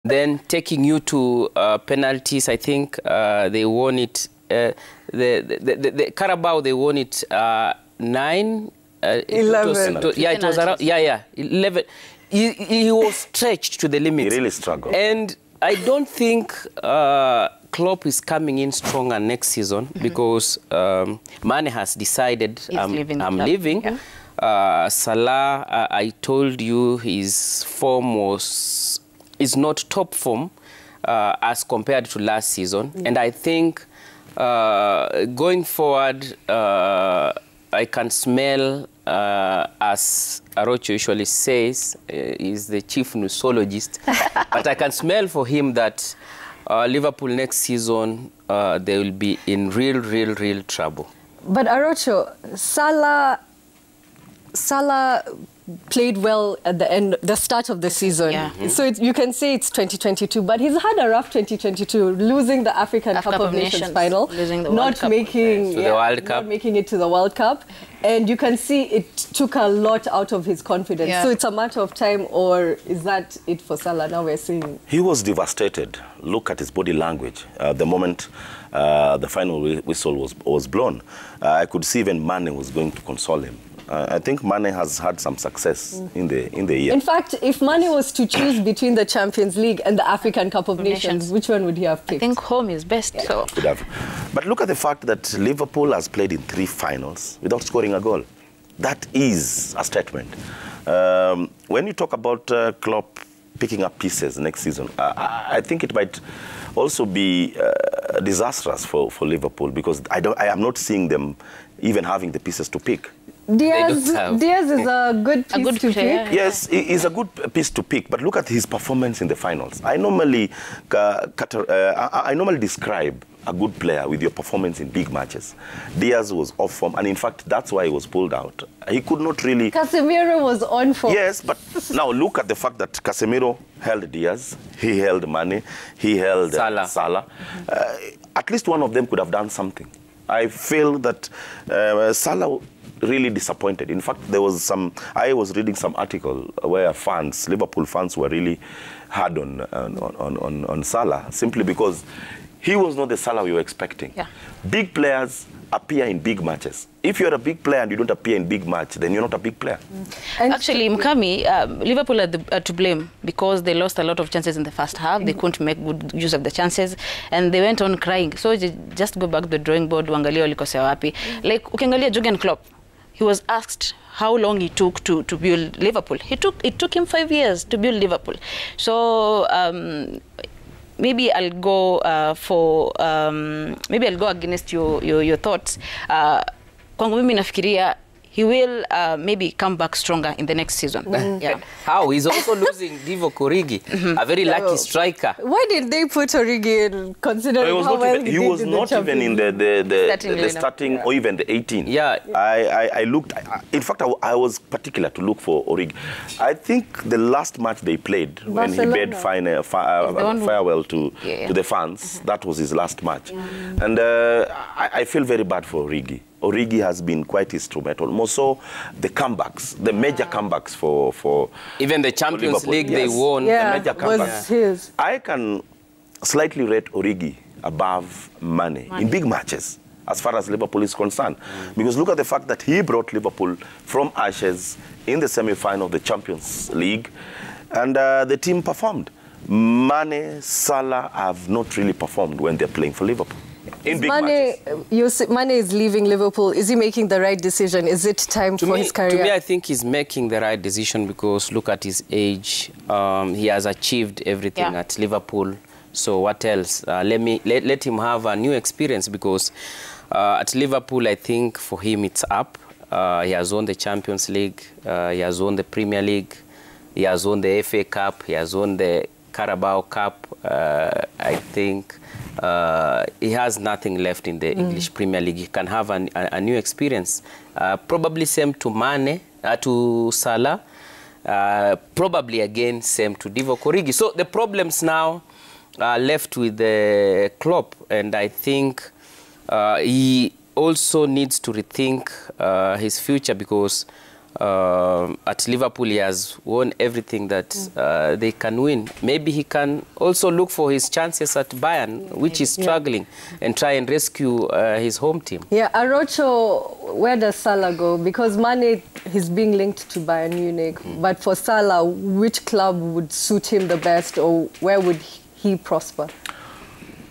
Then taking you to penalties, I think they won it. The Carabao, they won it 9. 11. Yeah, it was around. Yeah, 11. He was stretched to the limit. He really struggled. And I don't think Klopp is coming in stronger next season because Mane has decided I'm leaving. Yeah. Salah, I told you his form is not top form as compared to last season. And I think going forward, I can smell, as Arocho usually says, he's the chief musologist, but I can smell for him that Liverpool next season, they will be in real trouble. But Arocho, Salah played well at the start of the season. Yeah. So you can say it's 2022, but he's had a rough 2022, losing the African Cup of Nations final, not making it to the World Cup. And you can see it took a lot out of his confidence. Yeah. So it's a matter of time, or is that it for Salah? Now we're seeing. He was devastated. Look at his body language. The moment the final whistle was blown, I could see even Mane was going to console him. I think Mane has had some success in the year. In fact, if Mane was to choose between the Champions League and the African Cup of Nations, which one would he have picked? I think home is best. Yeah. So. Could have. But look at the fact that Liverpool has played in 3 finals without scoring a goal. That is a statement. When you talk about Klopp picking up pieces next season, I think it might also be disastrous for Liverpool, because I am not seeing them even having the pieces to pick. Diaz is a good piece to pick. Yes, he's a good piece to pick, but look at his performance in the finals. I normally describe a good player with your performance in big matches. Diaz was off form, and in fact, that's why he was pulled out. He could not really... Casemiro was on form. Yes, but now look at the fact that Casemiro held Diaz, he held Mane, he held Salah. At least one of them could have done something. I feel that Salah really disappointed. In fact, there was I was reading some article where Liverpool fans were really hard on Salah, simply because he was not the Salah we were expecting. Yeah. Big players appear in big matches. If you're a big player and you don't appear in big match, then you're not a big player. Actually, Mkami, Liverpool are to blame because they lost a lot of chances in the first half. They couldn't make good use of the chances, and they went on crying. So just go back to the drawing board, uangalia walikosea wapi. Like, ukiangalia Jurgen Klopp, he was asked how long he took to build Liverpool. It took him 5 years to build Liverpool. So maybe I'll go maybe I'll go against your thoughts. Kwangu mimi nafikiria he will maybe come back stronger in the next season. Yeah. How? He's also losing Divock Origi, a very lucky striker. Why did they put Origi in, considering how well he was not even in the starting or even the 18? Yeah. I looked, in fact, I was particular to look for Origi. I think the last match they played, when he bade farewell to the fans, that was his last match. And I feel very bad for Origi. Origi has been quite instrumental. More so, the comebacks, the major comebacks for even the Champions League they won. Yeah, the major comebacks. His. I can slightly rate Origi above Mane in big matches, as far as Liverpool is concerned. Because look at the fact that he brought Liverpool from ashes in the semi-final of the Champions League, and the team performed. Mane, Salah have not really performed when they're playing for Liverpool. In big matches. Mane is leaving Liverpool. Is he making the right decision? Is it time for his career? To me, I think he's making the right decision because look at his age. He has achieved everything at Liverpool. So what else? Let him have a new experience, because at Liverpool, I think for him it's up. He has won the Champions League. He has won the Premier League. He has won the FA Cup. He has won the Carabao Cup. I think he has nothing left in the English Premier League. He can have a new experience. Probably same to Mane, to Salah. Probably again same to Divock Origi. So the problems now are left with the Klopp, and I think he also needs to rethink his future, because At Liverpool, he has won everything that they can win. Maybe he can also look for his chances at Bayern, which is struggling, and try and rescue his home team. Yeah, Arocho, where does Salah go? Because Mane is being linked to Bayern Munich. But for Salah, which club would suit him the best, or where would he prosper?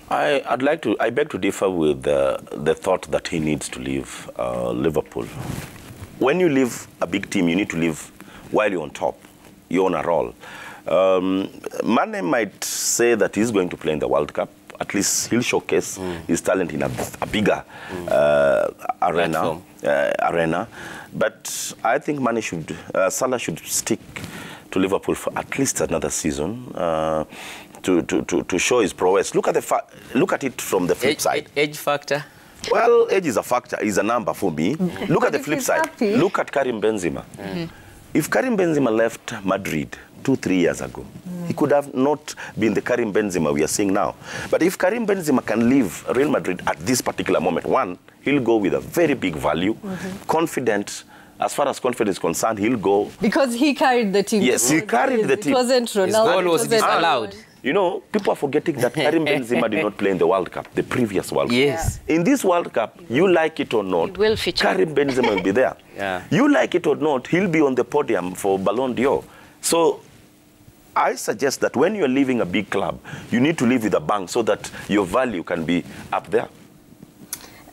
I beg to differ with the thought that he needs to leave Liverpool. When you leave a big team, you need to leave while you're on top. You're on a roll. Mane might say that he's going to play in the World Cup. At least he'll showcase his talent in a bigger arena. But I think Salah should stick to Liverpool for at least another season to show his prowess. Look at it from the flip side. Age factor. Well, age is a factor, is a number for me. Look at the flip side. Happy. Look at Karim Benzema. If Karim Benzema left Madrid 2-3 years ago, he could have not been the Karim Benzema we are seeing now. But if Karim Benzema can leave Real Madrid at this particular moment, one, he'll go with a very big value, confident. As far as confidence is concerned, he'll go. Because he carried the team. Yes, he carried the team. It wasn't Ronaldo. His goal was disallowed. You know, people are forgetting that Karim Benzema did not play in the World Cup, the previous World Cup. Yes. In this World Cup, you like it or not, Karim Benzema will be there. You like it or not, he'll be on the podium for Ballon d'Or. So I suggest that when you're leaving a big club, you need to leave with a bang so that your value can be up there.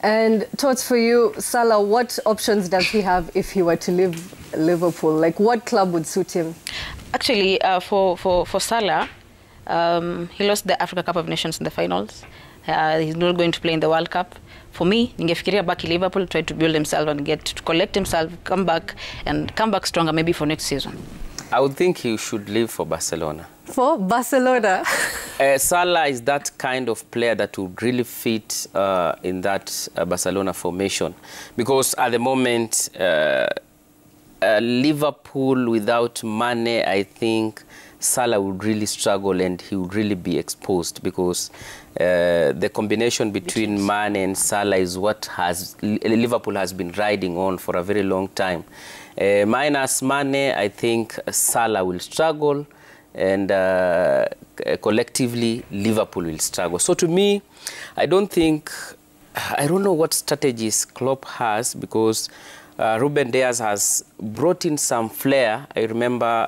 And thoughts for you, Salah, what options does he have if he were to leave Liverpool? Like, what club would suit him? Actually, for Salah, he lost the Africa Cup of Nations in the finals. He's not going to play in the World Cup. For me, ningefikiria back in Liverpool, try to build himself and get to collect himself, come back stronger maybe for next season. I would think he should leave for Barcelona. For Barcelona? Salah is that kind of player that would really fit in that Barcelona formation. Because at the moment, Liverpool without Mane, I think Salah would really struggle and he would really be exposed, because the combination between Mane and Salah is what Liverpool has been riding on for a very long time. Minus Mane, I think Salah will struggle, and collectively Liverpool will struggle. So to me, I don't know what strategies Klopp has, because Ruben Dias has brought in some flair. I remember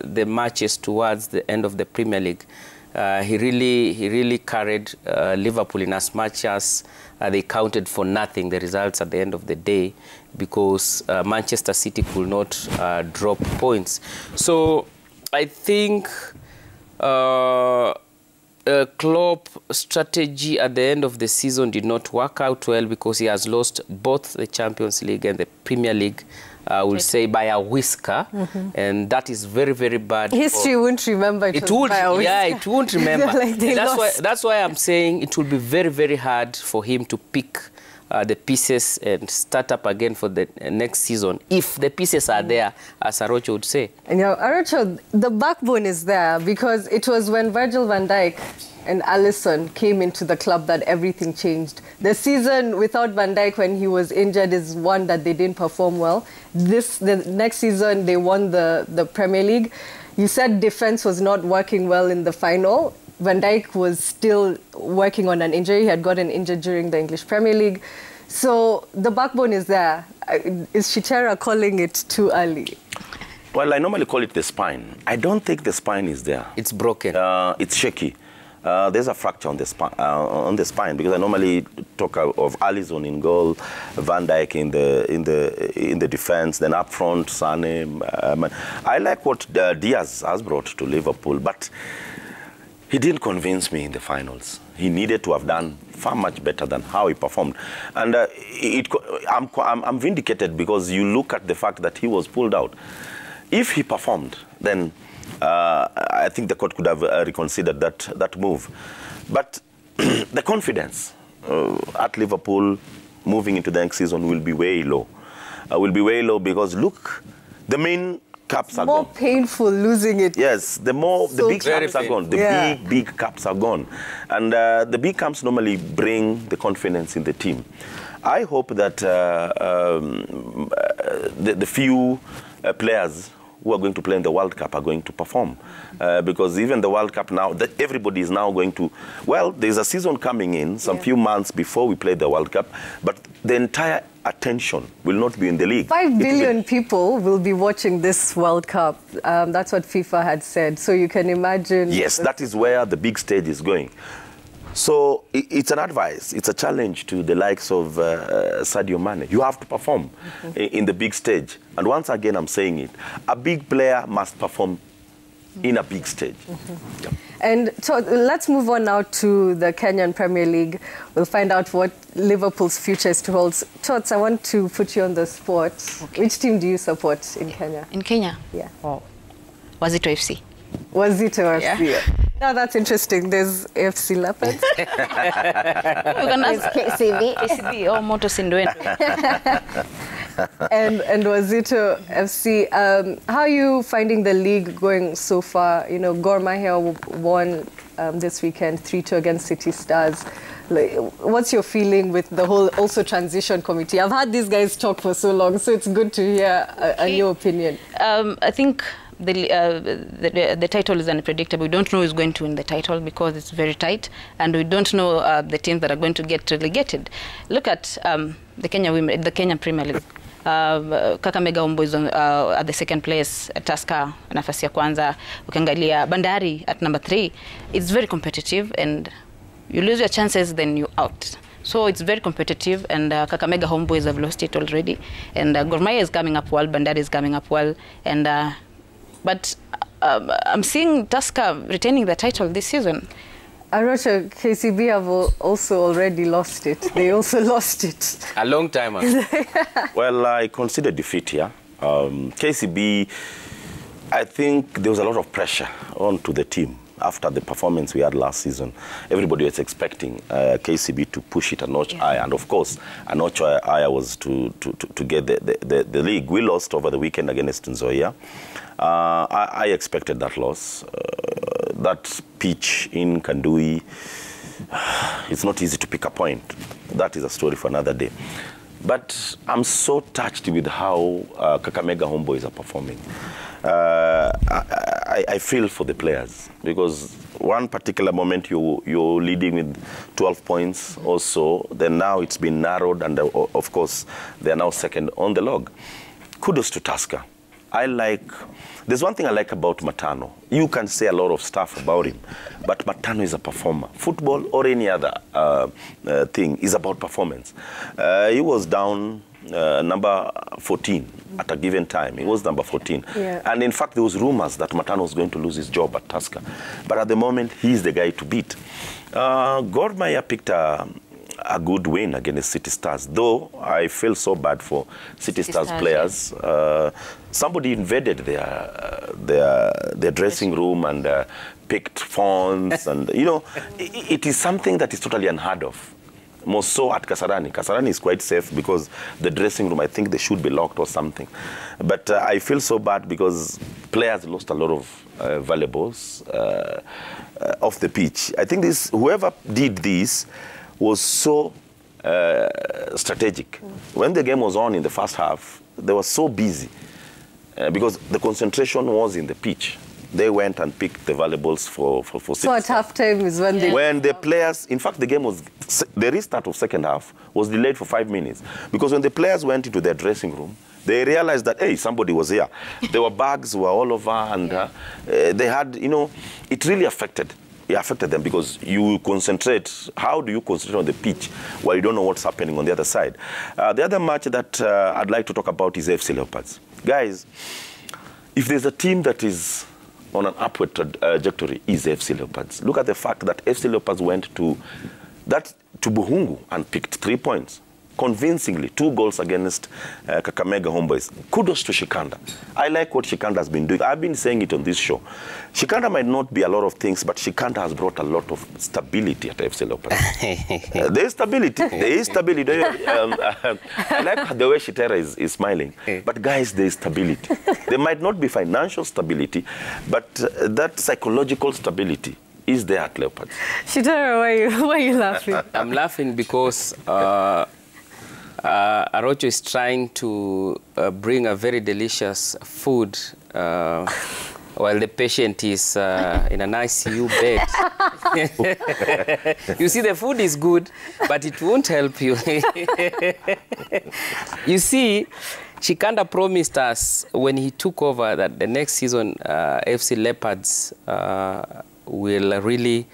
the matches towards the end of the Premier League. He really carried Liverpool in as much as they counted for nothing, the results at the end of the day, because Manchester City could not drop points. So I think Klopp's strategy at the end of the season did not work out well, because he has lost both the Champions League and the Premier League, I would say, by a whisker. And that is very, very bad. History won't remember it by a whisker. Yeah, it won't remember. Like that's why I'm saying it will be very, very hard for him to pick the pieces and start up again for the next season, if the pieces are there, as Arocho would say. And you know, Arocho, the backbone is there, because it was when Virgil van Dijk and Alisson came into the club that everything changed. The season without Van Dijk, when he was injured, is one that they didn't perform well. The next season, they won the Premier League. You said defense was not working well in the final. Van Dijk was still working on an injury. He had gotten injured during the English Premier League. So the backbone is there. Is Chitera calling it too early? Well, I normally call it the spine. I don't think the spine is there. It's broken. It's shaky. There's a fracture on the spine, because I normally talk of Alisson in goal, Van Dijk in the defense, then up front, Sane. I like what Diaz has brought to Liverpool, but he didn't convince me in the finals. He needed to have done far much better than how he performed. And I'm vindicated, because you look at the fact that he was pulled out. If he performed, then I think the court could have reconsidered that move. But the confidence at Liverpool moving into the next season will be way low. Because look, the main caps are gone. More painful losing it. Yes, the big caps are gone. The big caps are gone. And the big caps normally bring the confidence in the team. I hope that the few players who are going to play in the World Cup are going to perform. Because even the World Cup now, everybody is now going to, well, there's a season coming in some few months before we play the World Cup, but the entire attention will not be in the league. 5 billion people will be watching this World Cup. That's what FIFA had said. So you can imagine. Yes, that is where the big stage is going. So it's an advice, it's a challenge to the likes of Sadio Mane. You have to perform in the big stage. And once again, I'm saying it, a big player must perform in a big stage. Yep. And so let's move on now to the Kenyan Premier League. We'll find out what Liverpool's future is to hold. Tots, I want to put you on the spot. Okay. Which team do you support in Kenya? In Kenya? Yeah. Oh. Wazito FC. Wazito FC. Yeah. Now that's interesting. There's AFC Leopards. There's KCB. KCB. Oh, Moto Sindwendo. and Wazito FC. How are you finding the league going so far? You know, Gor Mahia won this weekend 3-2 against City Stars. Like, what's your feeling with the whole also transition committee? I've had these guys talk for so long, so it's good to hear a new opinion. I think the title is unpredictable. We don't know who's going to win the title because it's very tight, and we don't know the teams that are going to get relegated. Look at the Kenya Premier League. Kakamega Homeboyz at the second place, Tusker nafasi ya kwanza, ukiangalia Bandari at number 3. It's very competitive, and you lose your chances, then you're out. So it's very competitive, and Kakamega Homeboyz have lost it already, and Gor Mahia is coming up well, Bandari is coming up well, and but I'm seeing Tusker retaining the title this season. Arusha, KCB have also already lost it. They also lost it. A long time ago. Well, I consider defeat here. KCB, I think there was a lot of pressure onto the team after the performance we had last season. Everybody was expecting KCB to push it a notch higher, and of course, a notch higher was to get the league. We lost over the weekend against Nzoia. I expected that loss. That pitch in Kandui, it's not easy to pick a point. That is a story for another day. But I'm so touched with how Kakamega Homeboyz are performing. I feel for the players, because one particular moment you're leading with 12 points or so, then now it's been narrowed, and of course they're now second on the log. Kudos to Tusker. There's one thing I like about Matano. You can say a lot of stuff about him, but Matano is a performer. Football or any other thing is about performance. He was down number 14 at a given time. He was number 14. Yeah. And in fact, there was rumors that Matano was going to lose his job at Tusker. But at the moment, he's the guy to beat. Gor Mahia picked a good win against City Stars, though I feel so bad for City Stars players. Somebody invaded their dressing room and picked phones, and you know, it is something that is totally unheard of. More so at Kasarani. Kasarani is quite safe because the dressing room, I think they should be locked or something. But I feel so bad because players lost a lot of valuables off the pitch. I think whoever did this was so strategic. When the game was on in the first half, they were so busy because the concentration was in the pitch. They went and picked the valuables for So at halftime is when they... When the players... In fact, the game was... The restart of second half was delayed for 5 minutes. Because when the players went into their dressing room, they realized that, hey, somebody was here. There were bags were all over, and they had, you know, it really affected. It affected them because you concentrate. How do you concentrate on the pitch while you don't know what's happening on the other side? The other match that I'd like to talk about is FC Leopards. Guys, if there's a team that is on an upward trajectory, is FC Leopards. Look at the fact that FC Leopards went to Buhungu and picked 3 points. Convincingly, 2 goals against Kakamega Homeboyz. Kudos to Shikanda. I like what Shikanda has been doing. I've been saying it on this show. Shikanda might not be a lot of things, but Shikanda has brought a lot of stability at FC Leopards. There is stability. There is stability. I like the way Shitera is smiling. But guys, there is stability. There might not be financial stability, but that psychological stability is there at Leopards. Shitera, why are you laughing? I'm laughing because Arocho is trying to bring a very delicious food while the patient is in an ICU bed. You see, the food is good, but it won't help you. You see, Shikanda promised us when he took over that the next season FC Leopards will really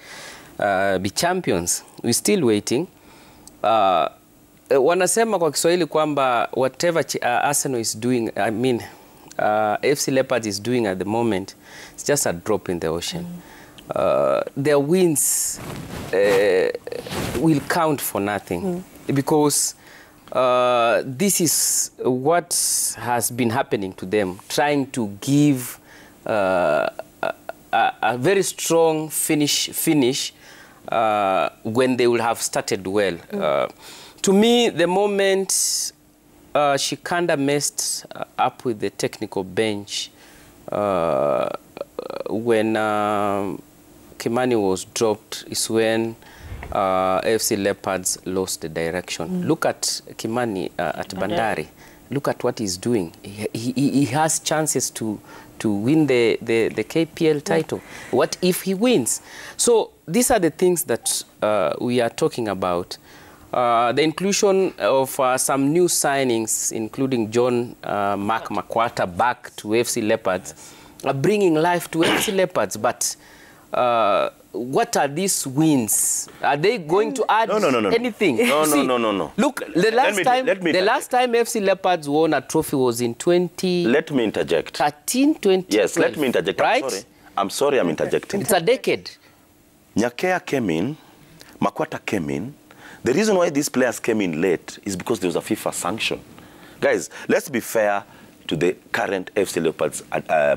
be champions. We're still waiting. Wanasema kwa Kiswahili kwamba whatever Arsenal is doing, I mean, FC Leopards is doing at the moment, it's just a drop in the ocean. Their wins will count for nothing because this is what has been happening to them, trying to give a very strong finish when they will have started well. To me, the moment Shikanda messed up with the technical bench when Kimani was dropped is when FC Leopards lost the direction. Look at Kimani at Bandari. Look at what he's doing. He has chances to win the KPL title. What if he wins? So these are the things that we are talking about. The inclusion of some new signings, including John Mark Makwata back to FC Leopards, are bringing life to FC Leopards. But what are these wins? Are they going to add anything? No. Look, the last time FC Leopards won a trophy was in 20... Let me interject. 2012. Yes, let me interject. Right? I'm sorry I'm interjecting. It's a decade. Nyakea came in, Makwata came in. The reason why these players came in late is because there was a FIFA sanction. Guys, let's be fair to the current FC Leopards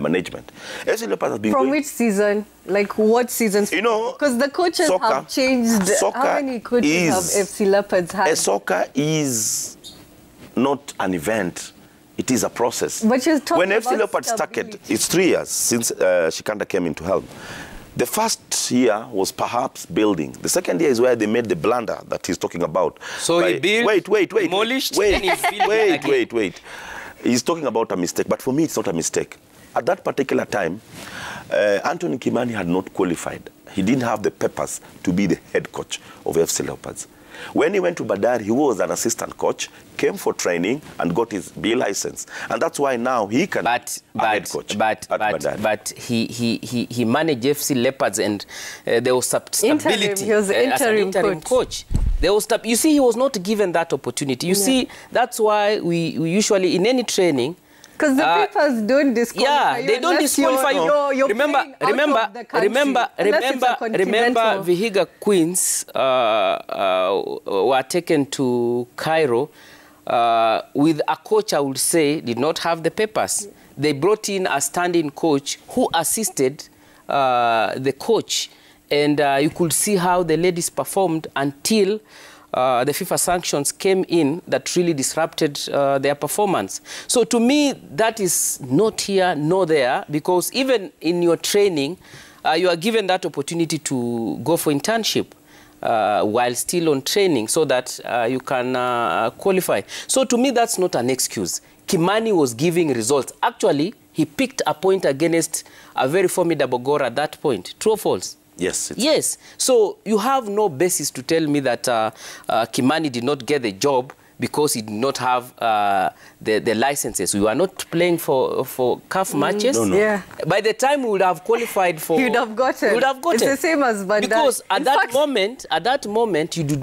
management. FC Leopards has been From which season? Like what seasons? You know, because the coaches have changed. How many coaches have FC Leopards had? Soccer is not an event. It is a process. But you're talking when FC about Leopards started, it's 3 years since Shikanda came into helm. The first year was perhaps building. The second year is where they made the blunder that he's talking about. So he built, demolished, and he's building wait. He's talking about a mistake, but for me it's not a mistake. At that particular time, Anthony Kimani had not qualified. He didn't have the papers to be the head coach of FC Leopards. When he went to Bandari, he was an assistant coach, came for training, and got his B license. And that's why now he can be head coach at Bandari. But he managed FC Leopards, and there was stability. He was as an interim coach. There was you see, he was not given that opportunity. You see, that's why we usually, in any training, because the papers don't disqualify you. Yeah, they don't disqualify you. Remember, Vihiga Queens were taken to Cairo with a coach, I would say, did not have the papers. Yeah. They brought in a standing coach who assisted the coach, and you could see how the ladies performed until the FIFA sanctions came in that really disrupted their performance. So to me, that is not here nor there, because even in your training, you are given that opportunity to go for internship while still on training so that you can qualify. So to me, that's not an excuse. Kimani was giving results. Actually, he picked a point against a very formidable Gor at that point. True or false? Yes. Yes. So you have no basis to tell me that Kimani did not get the job because he did not have the licenses. We were not playing for CAF matches. No. Yeah. By the time we would have qualified for... You'd have gotten. It's the same as Bandari. Because at that moment, you do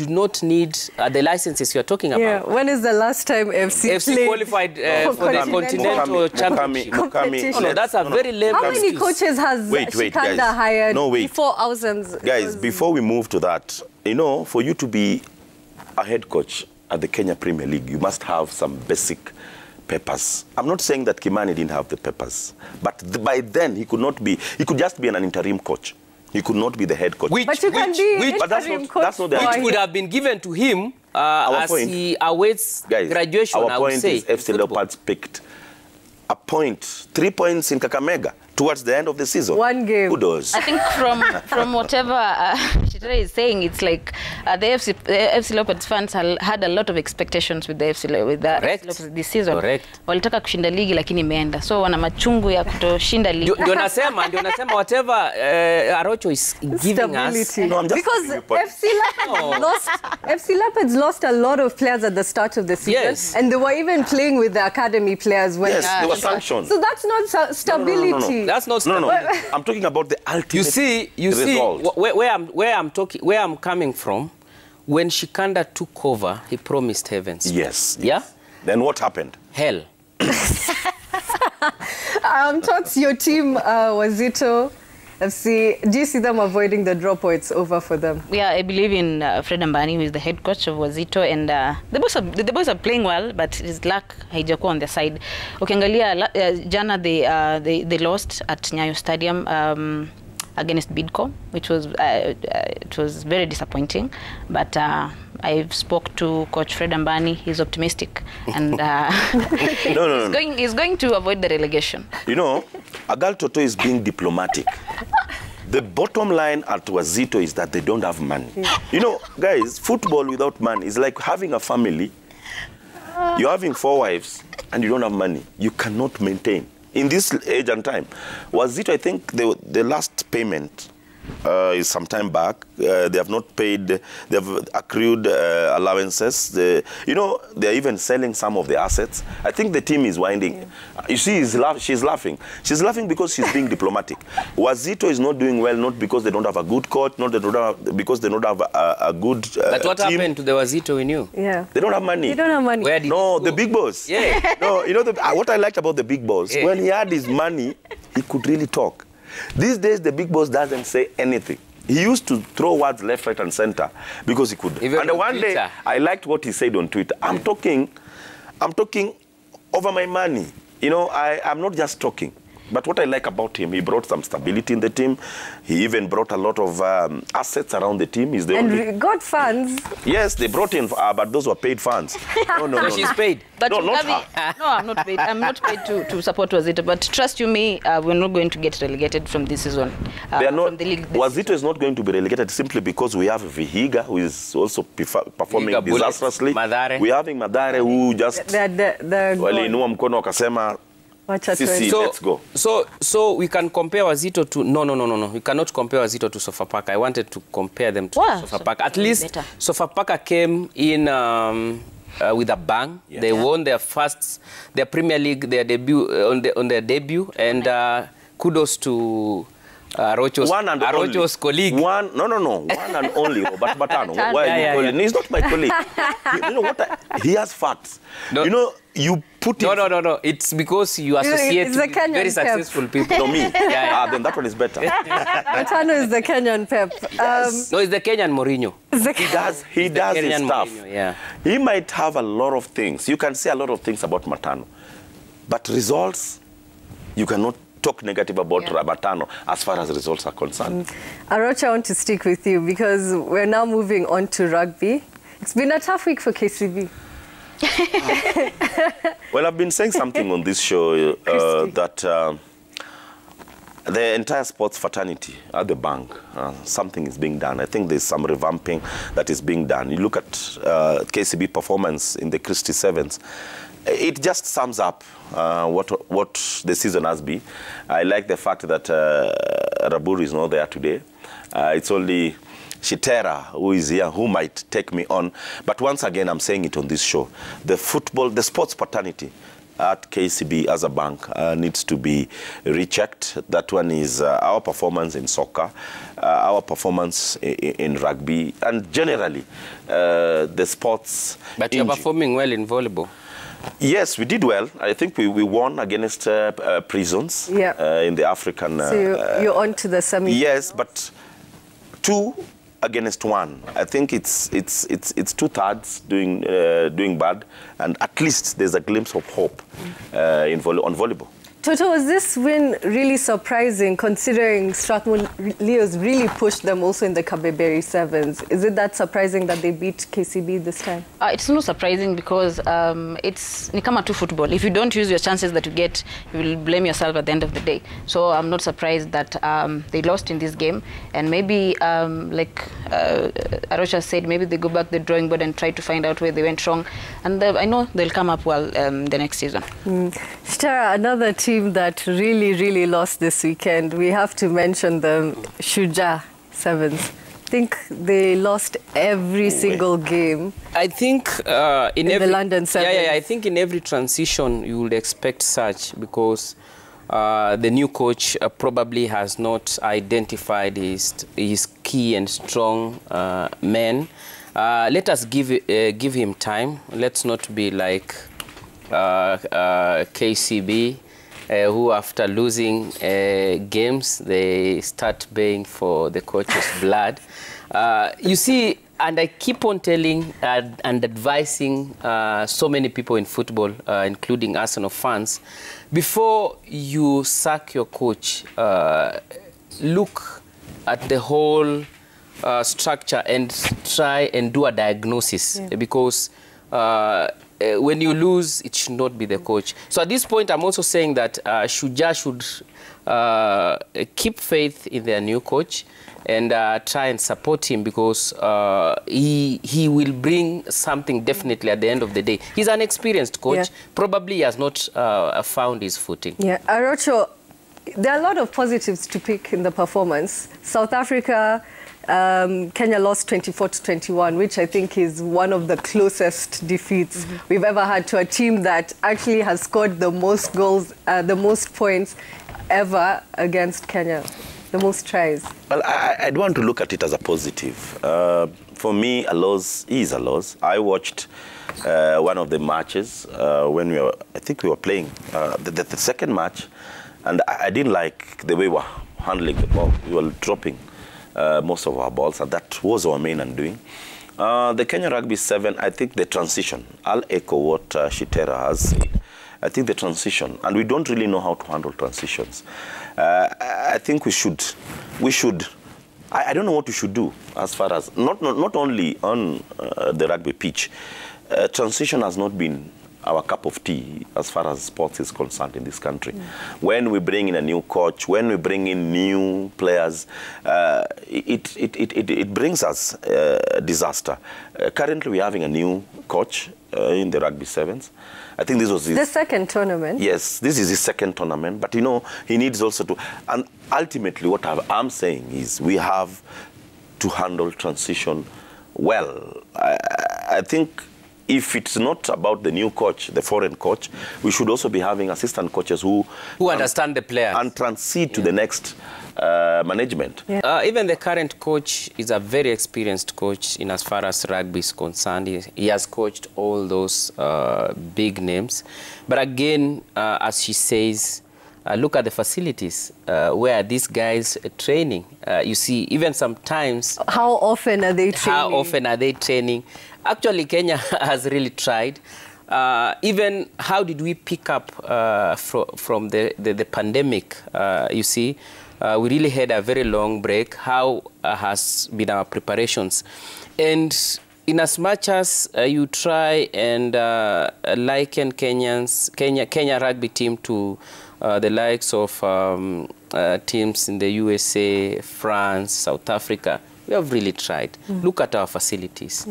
not need the licenses you're talking about. Yeah. When is the last time FC qualified for the Continental Championship? No, that's a very lame How many coaches has Shikanda hired before Ausans? Guys, before we move to that, you know, for you to be a head coach at the Kenya Premier League, you must have some basic papers. I'm not saying that Kimani didn't have the papers, but by then he could just be an interim coach. He could not be the head coach. But you can be interim coach. Which would have been given to him as he awaits graduation, our point is FC Leopards picked a point, 3 points in Kakamega towards the end of the season. One game. Kudos. I think from whatever Chitara is saying it's like the FC Leopards fans had a lot of expectations with the FC Leopards this season. Correct. Walitaka kushinda ligi lakini imeenda. So wana machungu ya kutoshinda ligi. Ndio nasema whatever Arocho is giving us. No, because FC Leopards lost a lot of players at the start of the season. Yes. And they were even playing with the academy players when they were sanctioned. So that's not stability. No. That's not stability. No. I'm talking about the ultimate You see result. where I'm coming from. When Shikanda took over, he promised heavens. Yes. Yeah? Then what happened? Hell. Talks your team, Wazito FC. Do you see them avoiding the drop, or it's over for them? Yeah, I believe in Fred Ambani, who is the head coach of Wazito, and the boys are playing well, but his luck haijakuwa on their side. Ukiangalia jana they lost at Nyayo Stadium against Bidco, which was it was very disappointing. But I spoke to Coach Fred Ambani. He's optimistic, and he's going to avoid the relegation. You know, Agal Toto is being diplomatic. The bottom line at Wazito is that they don't have money. You know, guys, football without money is like having a family. You're having 4 wives and you don't have money. You cannot maintain. In this age and time, Wazito, I think the last payment is some time back. They have not paid. They have accrued allowances. You know, they're even selling some of the assets. I think the team is winding. Yeah. You see, she's laughing. She's laughing because she's being diplomatic. Wazito is not doing well, not because they don't have a good coach, not because they don't have a good But what team. happened to the Wazito we knew? Yeah. They don't have money. They don't have money. Where did No, the big boss. Yeah. No, you know, what I liked about the big boss, when he had his money, he could really talk. These days, the big boss doesn't say anything. He used to throw words left, right, and center because he could. Even and one Twitter. day, I liked what he said on Twitter. I'm talking over my money. You know, I'm not just talking. But what I like about him, he brought some stability in the team. He even brought a lot of assets around the team. He's the only... got funds. Yes, they brought in, but those were paid funds. No. She's paid. But no, not her. No, I'm not paid. I'm not paid to support Wazito. But trust you me, we're not going to get relegated from this season. They are not. From the league Wazito is not going to be relegated simply because we have Vihiga, who is also performing Vihiga disastrously. Madare. We're having Madare, who just waliinua mkono wakasema sisi, let's go. So we can compare Wazito to no. We cannot compare Wazito to Sofapaka. I wanted to compare them to Sofapaka. At least better. Sofapaka came in with a bang. Yeah. They won their Premier League, their debut on their debut, and kudos to Arocho's colleague. One and only Robert Batano. Why are you calling? He's not my colleague. You know what? He has facts. No. You know, you put it... No. It's because you associate with very successful people. No, me. Then that one is better. Batano is the Kenyan Pep. Yes. No, it's the Kenyan Mourinho. He does his stuff. Mourinho, yeah. He might have a lot of things. You can say a lot of things about Matano. But results, you cannot talk negative about Rabatano as far as results are concerned. Arocha, I want to stick with you because we're now moving on to rugby. It's been a tough week for KCB. Well, I've been saying something on this show that the entire sports fraternity at the bank, something is being done. I think there's some revamping that is being done. You look at KCB performance in the Christie Sevens. It just sums up what the season has been. I like the fact that Raburu is not there today. It's only Shitera who is here, who might take me on. But once again, I'm saying it on this show. The sports fraternity at KCB as a bank needs to be rechecked. That one is our performance in soccer, our performance in rugby, and generally the sports. But you're performing well in volleyball. Yes, we did well. I think we won against Prisons in the African... So you're on to the semi. Yes, but 2 against 1. I think it's 2/3 doing bad, and at least there's a glimpse of hope on volleyball. Toto, was this win really surprising considering Strathmore Leos really pushed them also in the Kabeberi Sevens? Is it that surprising that they beat KCB this time? It's not surprising because it's Nikama to football. If you don't use your chances that you get, you will blame yourself at the end of the day. So I'm not surprised that they lost in this game. And maybe, like Arosha said, maybe they go back to the drawing board and try to find out where they went wrong. And I know they'll come up well the next season. Shtara, another team that really lost this weekend, we have to mention them, Shujaa Sevens. I think they lost every single game. I think in the London Sevens. Yeah, I think in every transition you would expect such, because the new coach probably has not identified his key and strong men. Let us give him time. Let's not be like KCB, who after losing games, they start baying for the coach's blood. You see, and I keep on telling and advising so many people in football, including Arsenal fans, before you sack your coach, look at the whole structure and try and do a diagnosis, because when you lose, it should not be the coach. So at this point, I'm also saying that Shujaa should keep faith in their new coach and try and support him, because he will bring something definitely at the end of the day. He's an experienced coach. Probably he has not found his footing. Yeah, Arocho, there are a lot of positives to pick in the performance. South Africa, Kenya lost 24-21, which I think is one of the closest defeats we've ever had to a team that actually has scored the most goals, the most points ever against Kenya, the most tries. Well, I'd want to look at it as a positive. For me, a loss is a loss. I watched one of the matches when I think we were playing the second match, and I didn't like the way we were handling the ball. We were dropping most of our balls, and that was our main undoing. The Kenya Rugby 7, I think the transition, I'll echo what Shitera has said. I think the transition, and we don't really know how to handle transitions. I think we should, I don't know what we should do as far as, not only on the rugby pitch. Transition has not been our cup of tea as far as sports is concerned in this country. When we bring in a new coach, when we bring in new players, it brings us disaster. Currently, we're having a new coach in the Rugby Sevens. I think this was the second tournament. Yes, this is his second tournament. But, you know, he needs also to... And ultimately, what I'm saying is we have to handle transition well. I think... if it's not about the new coach, the foreign coach, we should also be having assistant coaches who understand the players and transit to the next management. Even the current coach is a very experienced coach in as far as rugby is concerned. He has coached all those big names. But again, as she says, look at the facilities where these guys are training. You see, even sometimes... How often are they training? How often are they training? Actually, Kenya has really tried. Even how did we pick up from the pandemic? You see, we really had a very long break. How has been our preparations? And in as much as you try and liken Kenya rugby team to the likes of teams in the USA, France, South Africa, we have really tried. Look at our facilities.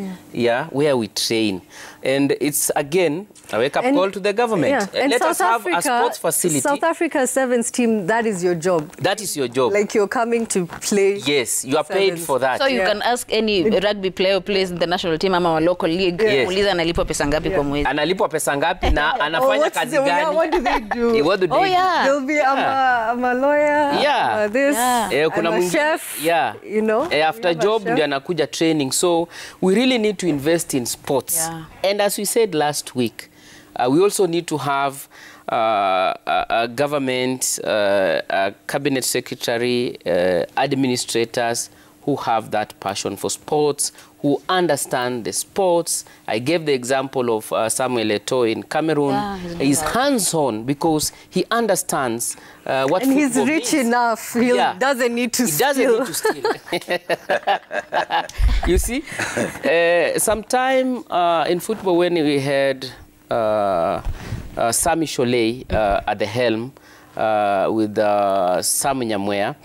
Where we train. And it's, again, a wake-up call to the government. And let South us have Africa, a sports facility. South Africa Sevens team, that is your job. That is your job. Like you're coming to play. Yes, you are paid for that. So you can ask any rugby player who plays in the national team ama local league, uliza analipwa pesa ngapi kwa mwezi. Analipwa pesa ngapi na anafanya kazi gani? What do they do? What do they do? They'll be, I'm a lawyer, I'm this, I'm a chef, you know. After job, ndio anakuja training. So we really need to invest in sports. And as we said last week, we also need to have a government, a cabinet secretary, administrators who have that passion for sports, who understand the sports. I gave the example of Samuel Eto'o in Cameroon. Yeah, he's hands-on because he understands what and he's rich means. Enough. He doesn't need to steal. Doesn't need to steal. You see? Sometime in football when we had Sami Sholei at the helm with Sam Nyamweya,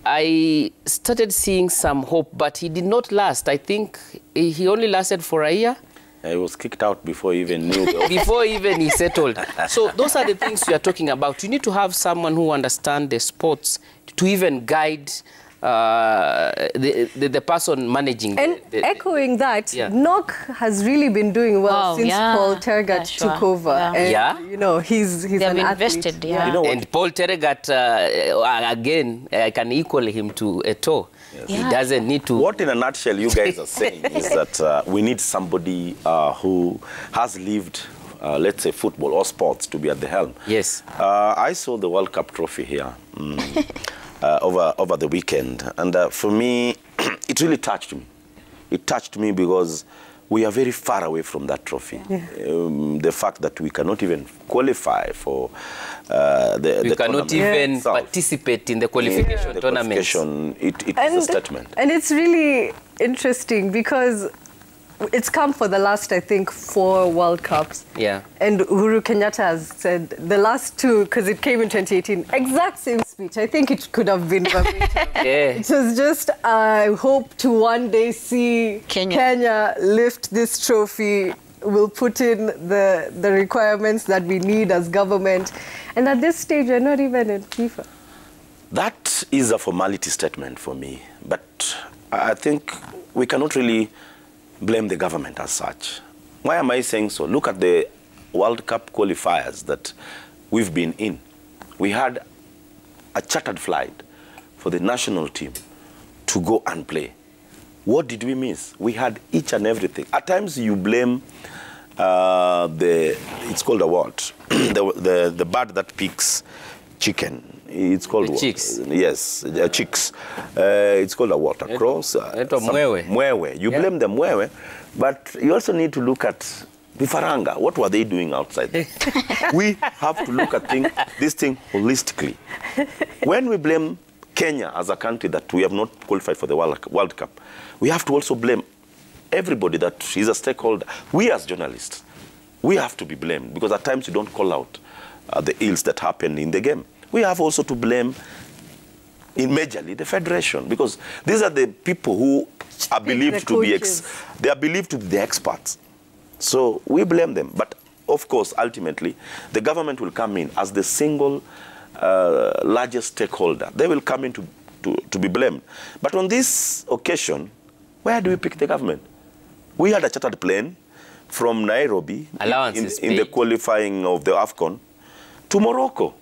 I started seeing some hope, but he did not last. I think he only lasted for a year. He was kicked out before he even knew. Before even he settled. So those are the things we are talking about. You need to have someone who understands the sports to even guide the person managing. And echoing that, Knock has really been doing well since Paul Tergat took over. And, you know, he's an invested, athlete. You know, and Paul Tergat, again, I can equal him to Eto'o. Yes. He doesn't need to... What in a nutshell you guys are saying is that we need somebody who has lived, let's say, football or sports to be at the helm. Yes. I saw the World Cup trophy here. Over the weekend, and for me it really touched me. It touched me because we are very far away from that trophy. The fact that we cannot even qualify for we cannot even participate in the qualification tournament. It is a statement. And it's really interesting because it's come for the last, I think, 4 World Cups. Yeah. And Uhuru Kenyatta has said the last 2, because it came in 2018, exact same speech. I think it could have been verbatim. It was just, I hope to one day see Kenya lift this trophy. We'll put in the requirements that we need as government. And at this stage, we're not even in FIFA. That is a formality statement for me. But I think we cannot really blame the government as such. Why am I saying so? Look at the World Cup qualifiers that we've been in. We had a chartered flight for the national team to go and play. What did we miss? We had each and everything. At times you blame it's called a what? the bird that picks chicken. It's called the chicks. Yes, chicks. It's called a what? A cross? Mwewe. You blame the mwewe, but you also need to look at the faranga. What were they doing outside? We have to look at this thing holistically. When we blame Kenya as a country that we have not qualified for the World Cup, we have to also blame everybody that is a stakeholder. We as journalists, we have to be blamed because at times you don't call out the ills that happen in the game. We have also to blame, majorly, the federation, because these are the people who are believed to be they are believed to be the experts. So we blame them. But of course, ultimately, the government will come in as the single largest stakeholder. They will come in to be blamed. But on this occasion, where do we pick the government? We had a chartered plane from Nairobi in the qualifying of the AFCON to Morocco.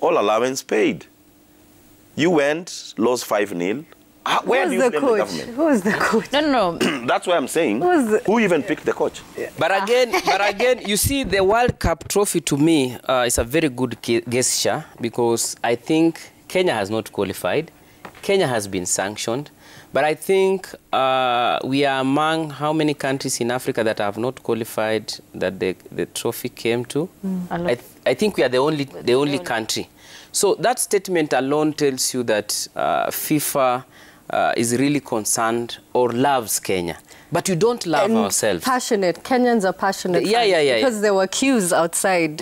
All allowance paid. You went, lost 5-0. Where do you blame the government? Who was the coach? No. That's why I'm saying, who even picked the coach? Yeah. But again, you see, the World Cup trophy to me is a very good gesture because I think Kenya has not qualified. Kenya has been sanctioned. But I think we are among how many countries in Africa that have not qualified that the trophy came to? I think we are the only country. So that statement alone tells you that FIFA is really concerned or loves Kenya. But you don't love ourselves. Passionate. Kenyans are passionate. Because there were queues outside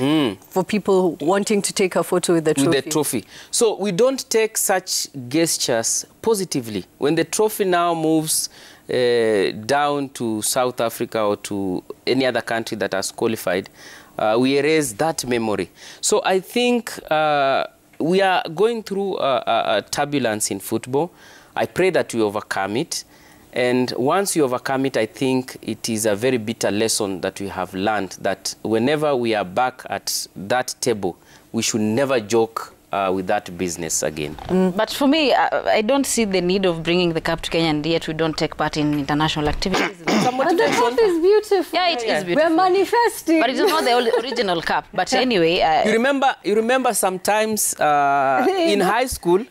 for people wanting to take a photo with the trophy. So we don't take such gestures positively. When the trophy now moves down to South Africa or to any other country that has qualified, we erase that memory. So I think we are going through a turbulence in football. I pray that we overcome it. And once you overcome it, I think it is a very bitter lesson that we have learned, that whenever we are back at that table, we should never joke with that business again. But for me, I don't see the need of bringing the cup to Kenya, and yet we don't take part in international activities. And the cup is beautiful. Yeah, it is beautiful. We're manifesting. But it is not the original cup. But anyway, you remember sometimes in high school,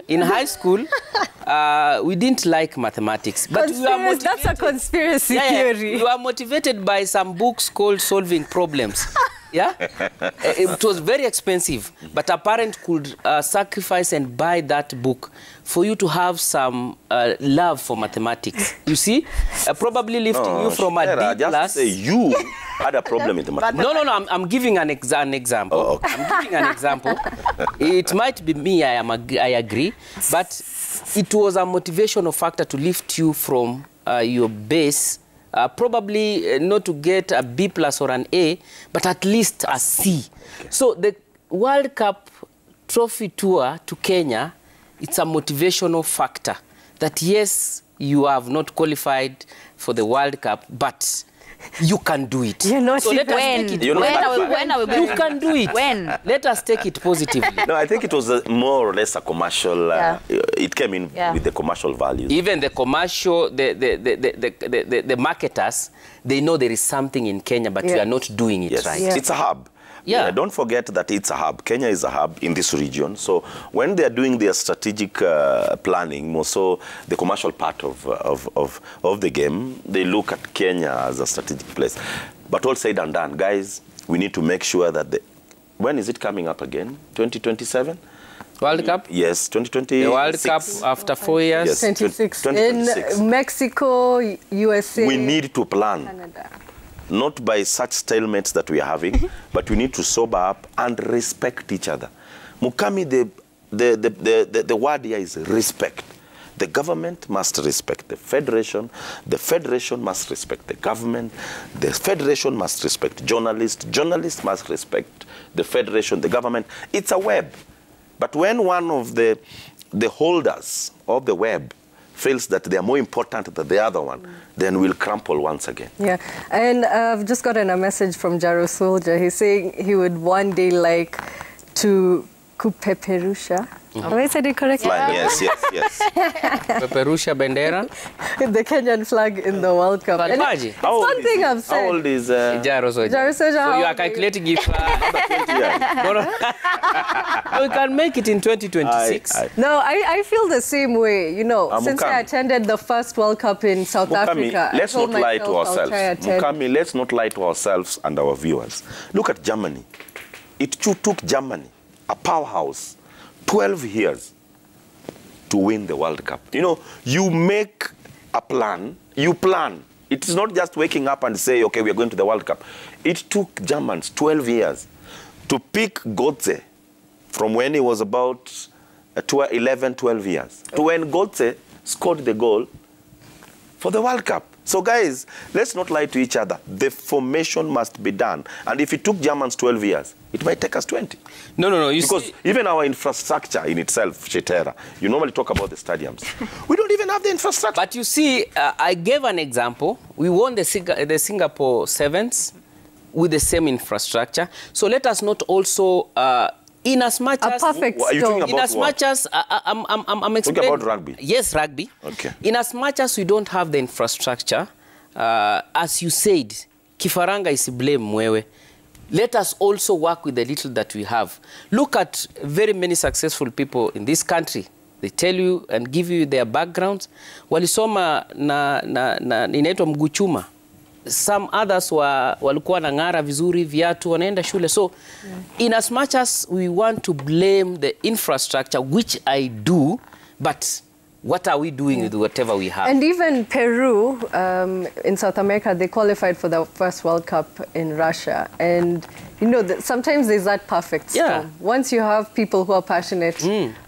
we didn't like mathematics, but we were motivated. That's a conspiracy theory. We were motivated by some books called Solving Problems. Yeah, it was very expensive, but a parent could sacrifice and buy that book for you to have some love for mathematics. You see, probably lifting you from a D just class. Say you had a problem with the mathematics. No, I'm giving an example. Oh, okay. I'm giving an example. It might be me, I agree, but it was a motivational factor to lift you from your base. Probably not to get a B+ or an A, but at least a C. Okay. So the World Cup trophy tour to Kenya, it's a motivational factor that yes, you have not qualified for the World Cup, but you can do it. You're not so let us take it. When are we going? You can do it. When? Let us take it positively. No, I think it was more or less a commercial. It came in with the commercial values. Even the commercial, the marketers, they know there is something in Kenya, but we are not doing it right. It's a hub. Yeah. Don't forget that it's a hub. Kenya is a hub in this region. So when they are doing their strategic planning, more so the commercial part of the game, they look at Kenya as a strategic place. But all said and done, guys, we need to make sure that when is it coming up again? 2027? World Cup? Yes, 2026. The World Cup after 4 years? Yes, 26. In Mexico, USA. We need to plan. Canada. Not by such stalemates that we are having, but we need to sober up and respect each other. Mukami, the word here is respect. The government must respect the federation must respect the government, the federation must respect journalists must respect the federation, the government. It's a web. But when one of the holders of the web feels that they are more important than the other one, then we'll crumple once again. Yeah, and I've just gotten a message from Jaro Soldier. He's saying he would one day like to kupeperusha. Have I said it correctly? Yes. Peperusha Bendera. The Kenyan flag in the World Cup. Imagine. One thing I've said. How old is Jaro Soldier? Jaro Soldier, so you are calculating if... we can make it in 2026. No, I feel the same way. You know, since I attended the first World Cup in South Africa, let's not lie to ourselves. Mukami, let's not lie to ourselves and our viewers. Look at Germany. It took Germany, a powerhouse, 12 years to win the World Cup. You know, you make a plan, you plan. It is not just waking up and say, okay, we are going to the World Cup. It took Germans 12 years to pick Götze from when he was about 11, 12 years, to when Götze scored the goal for the World Cup. So guys, let's not lie to each other. The formation must be done. And if it took Germans 12 years, it might take us 20. No. Because even our infrastructure in itself, Shetera, you normally talk about the stadiums. We don't even have the infrastructure. But you see, I gave an example. We won the Singapore Sevens with the same infrastructure. So let us not also... in as much as I'm explaining about rugby. Yes, rugby. Okay. In as much as we don't have the infrastructure, as you said, Kifaranga is blame mwewe. Let us also work with the little that we have. Look at very many successful people in this country. They tell you and give you their backgrounds. Walisoma inaitwa mguchuma. Some others walikuwa na ngara vizuri, viatu, wanaenda shule. So, in as much as we want to blame the infrastructure, which I do, but what are we doing with whatever we have? And even Peru, in South America, they qualified for the first World Cup in Russia. And, you know, sometimes there's that perfect storm. Yeah. Once you have people who are passionate,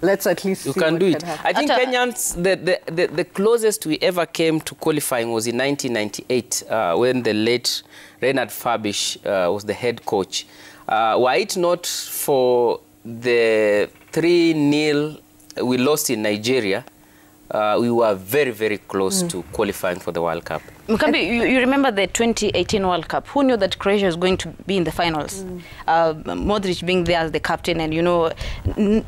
let's at least see what can happen. I think Kenyans, the closest we ever came to qualifying was in 1998, when the late Reinhard Fabisch was the head coach. Were it not for the 3-0 we lost in Nigeria, we were very, very close to qualifying for the World Cup. Mukambi, you remember the 2018 World Cup. Who knew that Croatia was going to be in the finals? Modric being there as the captain, and no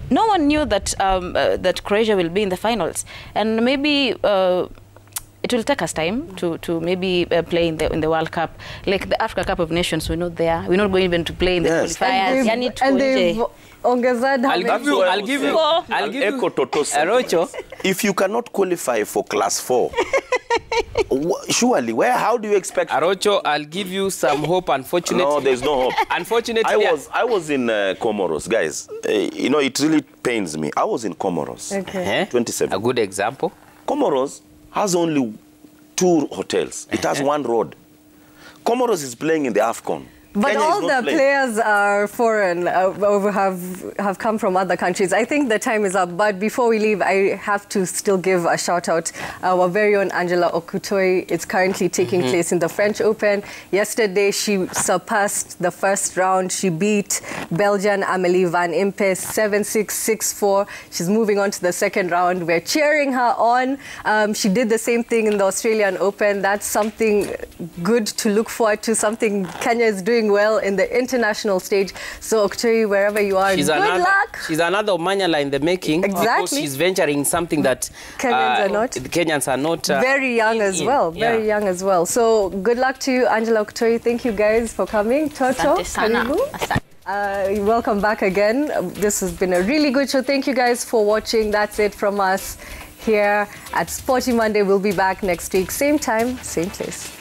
one knew that that Croatia will be in the finals. And maybe it will take us time to maybe play in the World Cup. Like the Africa Cup of Nations, we're not there. We're not going even to play in the qualifiers. I'll give you Arocho. If you cannot qualify for class 4, surely, how do you expect? Arocho, I'll give you some hope. Unfortunately, no, there's no hope. Unfortunately, I was in Comoros, guys. It really pains me. I was in Comoros. Okay. 27. A good example. Comoros has only 2 hotels. It has 1 road. Comoros is playing in the AFCON. But Kenya all the players are foreign, have come from other countries. I think the time is up. But before we leave, I have to still give a shout out. Our very own Angela Okutoyi is currently taking place in the French Open. Yesterday, she surpassed the first round. She beat Belgian Amélie Van Impe 7-6, 6-4. She's moving on to the second round. We're cheering her on. She did the same thing in the Australian Open. That's something good to look forward to, something Kenya is doing well in the international stage. So Okutoyi, wherever you are, good luck. She's another Omanyala in the making. Exactly. She's venturing something that Kenyans are not. Very young as well. Very young as well. So good luck to you, Angela Okutoyi. Thank you guys for coming. Toto, karibu. Welcome back again. This has been a really good show. Thank you guys for watching. That's it from us here at Sporty Monday. We'll be back next week. Same time, same place.